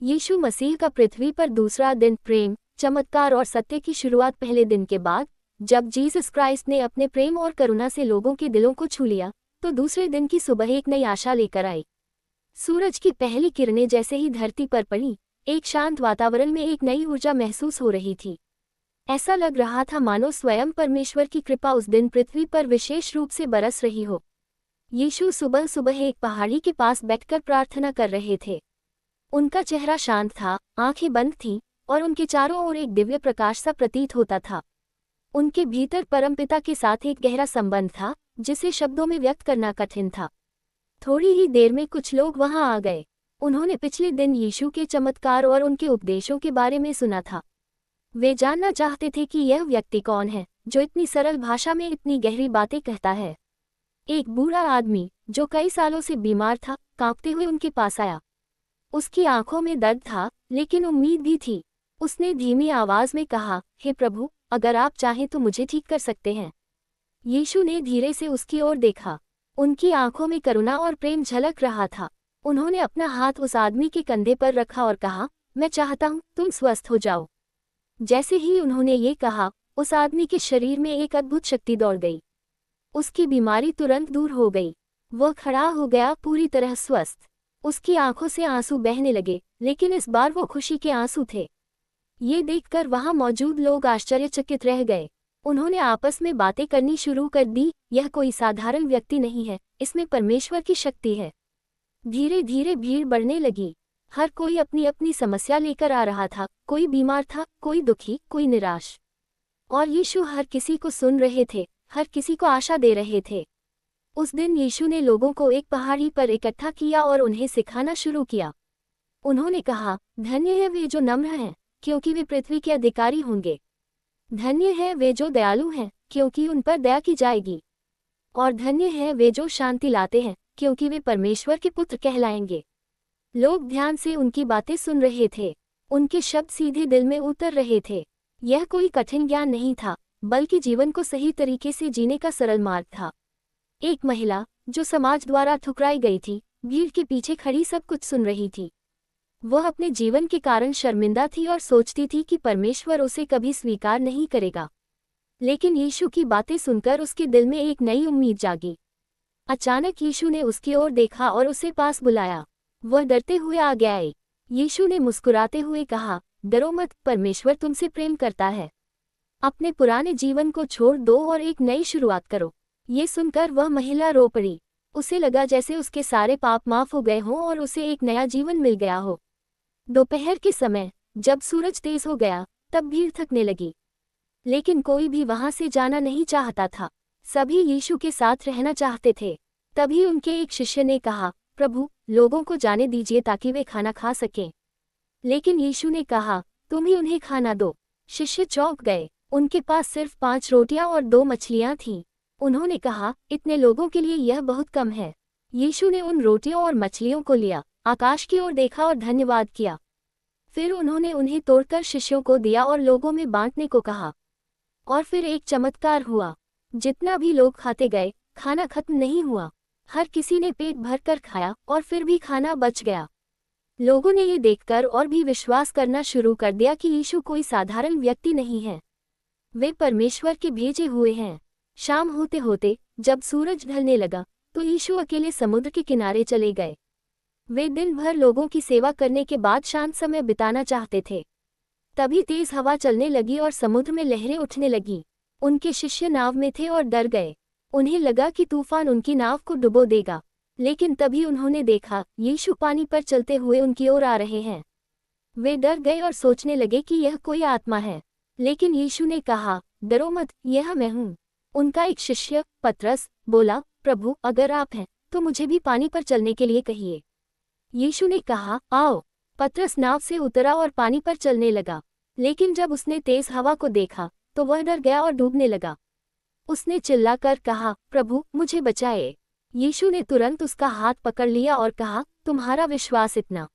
यीशु मसीह का पृथ्वी पर दूसरा दिन प्रेम, चमत्कार और सत्य की शुरुआत पहले दिन के बाद, जब जीसस क्राइस्ट ने अपने प्रेम और करुणा से लोगों के दिलों को छू लिया, तो दूसरे दिन की सुबह एक नई आशा लेकर आई। सूरज की पहली किरणें जैसे ही धरती पर पड़ी, एक शांत वातावरण में एक नई ऊर्जा महसूस हो रही थी। ऐसा लग रहा था मानो स्वयं परमेश्वर की कृपा उस दिन पृथ्वी पर विशेष रूप से बरस रही हो। यीशु सुबह सुबह एक पहाड़ी के पास बैठकर प्रार्थना कर रहे थे। उनका चेहरा शांत था, आंखें बंद थीं, और उनके चारों ओर एक दिव्य प्रकाश सा प्रतीत होता था। उनके भीतर परमपिता के साथ एक गहरा संबंध था, जिसे शब्दों में व्यक्त करना कठिन था। थोड़ी ही देर में कुछ लोग वहां आ गए। उन्होंने पिछले दिन यीशु के चमत्कार और उनके उपदेशों के बारे में सुना था। वे जानना चाहते थे कि यह व्यक्ति कौन है, जो इतनी सरल भाषा में इतनी गहरी बातें कहता है। एक बूढ़ा आदमी, जो कई सालों से बीमार था, कांपते हुए उनके पास आया। उसकी आंखों में दर्द था, लेकिन उम्मीद भी थी। उसने धीमी आवाज में कहा, हे प्रभु, अगर आप चाहें तो मुझे ठीक कर सकते हैं। यीशु ने धीरे से उसकी ओर देखा। उनकी आंखों में करुणा और प्रेम झलक रहा था। उन्होंने अपना हाथ उस आदमी के कंधे पर रखा और कहा, मैं चाहता हूं तुम स्वस्थ हो जाओ। जैसे ही उन्होंने ये कहा, उस आदमी के शरीर में एक अद्भुत शक्ति दौड़ गई। उसकी बीमारी तुरंत दूर हो गई। वह खड़ा हो गया, पूरी तरह स्वस्थ। उसकी आंखों से आंसू बहने लगे, लेकिन इस बार वो खुशी के आंसू थे। ये देखकर वहां मौजूद लोग आश्चर्यचकित रह गए। उन्होंने आपस में बातें करनी शुरू कर दी, यह कोई साधारण व्यक्ति नहीं है, इसमें परमेश्वर की शक्ति है। धीरे धीरे भीड़ बढ़ने लगी। हर कोई अपनी अपनी समस्या लेकर आ रहा था। कोई बीमार था, कोई दुखी, कोई निराश। और यीशु हर किसी को सुन रहे थे, हर किसी को आशा दे रहे थे। उस दिन यीशु ने लोगों को एक पहाड़ी पर इकट्ठा किया और उन्हें सिखाना शुरू किया। उन्होंने कहा, धन्य है वे जो नम्र हैं, क्योंकि वे पृथ्वी के अधिकारी होंगे। धन्य है वे जो दयालु हैं, क्योंकि उन पर दया की जाएगी। और धन्य है वे जो शांति लाते हैं, क्योंकि वे परमेश्वर के पुत्र कहलाएंगे। लोग ध्यान से उनकी बातें सुन रहे थे। उनके शब्द सीधे दिल में उतर रहे थे। यह कोई कठिन ज्ञान नहीं था, बल्कि जीवन को सही तरीके से जीने का सरल मार्ग था। एक महिला, जो समाज द्वारा ठुकराई गई थी, भीड़ के पीछे खड़ी सब कुछ सुन रही थी। वह अपने जीवन के कारण शर्मिंदा थी और सोचती थी कि परमेश्वर उसे कभी स्वीकार नहीं करेगा। लेकिन यीशु की बातें सुनकर उसके दिल में एक नई उम्मीद जागी। अचानक यीशु ने उसकी ओर देखा और उसे पास बुलाया। वह डरते हुए आगे आई। यीशु ने मुस्कुराते हुए कहा, डरो मत, परमेश्वर तुमसे प्रेम करता है। अपने पुराने जीवन को छोड़ दो और एक नई शुरुआत करो। ये सुनकर वह महिला रो पड़ी। उसे लगा जैसे उसके सारे पाप माफ हो गए हों और उसे एक नया जीवन मिल गया हो। दोपहर के समय, जब सूरज तेज हो गया, तब भीड़ थकने लगी। लेकिन कोई भी वहां से जाना नहीं चाहता था। सभी यीशु के साथ रहना चाहते थे। तभी उनके एक शिष्य ने कहा, प्रभु, लोगों को जाने दीजिए ताकि वे खाना खा सकें। लेकिन यीशु ने कहा, तुम ही उन्हें खाना दो। शिष्य चौंक गए। उनके पास सिर्फ 5 रोटियां और 2 मछलियां थीं। उन्होंने कहा, इतने लोगों के लिए यह बहुत कम है। यीशु ने उन रोटियों और मछलियों को लिया, आकाश की ओर देखा और धन्यवाद किया। फिर उन्होंने उन्हें तोड़कर शिष्यों को दिया और लोगों में बांटने को कहा। और फिर एक चमत्कार हुआ। जितना भी लोग खाते गए, खाना खत्म नहीं हुआ। हर किसी ने पेट भरकर खाया और फिर भी खाना बच गया। लोगों ने ये देखकर और भी विश्वास करना शुरू कर दिया कि यीशु कोई साधारण व्यक्ति नहीं है। वे परमेश्वर के भेजे हुए हैं। शाम होते होते, जब सूरज ढलने लगा, तो यीशु अकेले समुद्र के किनारे चले गए। वे दिन भर लोगों की सेवा करने के बाद शांत समय बिताना चाहते थे। तभी तेज हवा चलने लगी और समुद्र में लहरें उठने लगीं। उनके शिष्य नाव में थे और डर गए। उन्हें लगा कि तूफान उनकी नाव को डुबो देगा। लेकिन तभी उन्होंने देखा, यीशु पानी पर चलते हुए उनकी ओर आ रहे हैं। वे डर गए और सोचने लगे कि यह कोई आत्मा है। लेकिन यीशु ने कहा, डरो मत, यह मैं हूँ। उनका एक शिष्य, पतरस, बोला, प्रभु, अगर आप हैं, तो मुझे भी पानी पर चलने के लिए कहिए। यीशु ने कहा, आओ। पतरस नाव से उतरा और पानी पर चलने लगा। लेकिन जब उसने तेज हवा को देखा, तो वह डर गया और डूबने लगा। उसने चिल्लाकर कहा, प्रभु, मुझे बचाए। यीशु ने तुरंत उसका हाथ पकड़ लिया और कहा, तुम्हारा विश्वास इतना